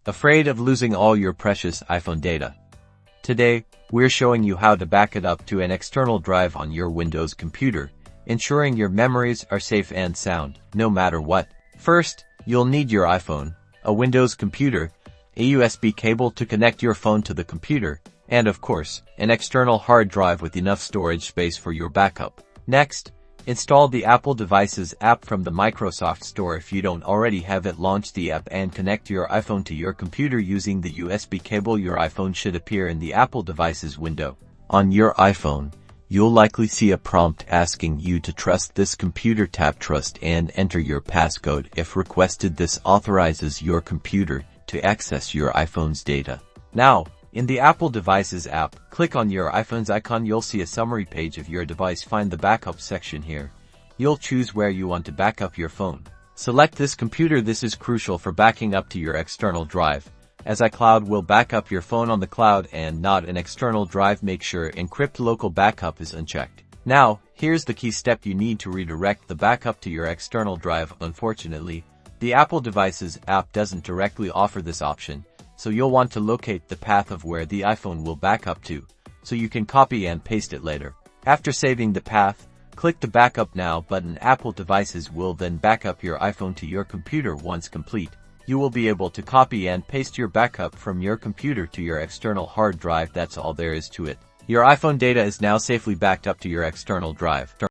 Afraid of losing all your precious iPhone data? Today, we're showing you how to back it up to an external drive on your Windows computer, ensuring your memories are safe and sound, no matter what. First, you'll need your iPhone, a Windows computer, a USB cable to connect your phone to the computer, and of course, an external hard drive with enough storage space for your backup. Next, install the Apple Devices app from the Microsoft Store if you don't already have it. Launch the app and connect your iPhone to your computer using the USB cable. Your iPhone should appear in the Apple Devices window. On your iPhone, you'll likely see a prompt asking you to trust this computer. Tap Trust and enter your passcode. If requested, this authorizes your computer to access your iPhone's data. Now, in the Apple Devices app, click on your iPhone's icon. You'll see a summary page of your device. Find the backup section here. You'll choose where you want to back up your phone. Select this computer. This is crucial for backing up to your external drive, as iCloud will back up your phone on the cloud and not an external drive. Make sure Encrypt Local Backup is unchecked. Now, here's the key step. You need to redirect the backup to your external drive. Unfortunately, the Apple Devices app doesn't directly offer this option, so you'll want to locate the path of where the iPhone will back up to, so you can copy and paste it later. After saving the path, click the Backup Now button. Apple Devices will then back up your iPhone to your computer. Once complete, you will be able to copy and paste your backup from your computer to your external hard drive. That's all there is to it. Your iPhone data is now safely backed up to your external drive.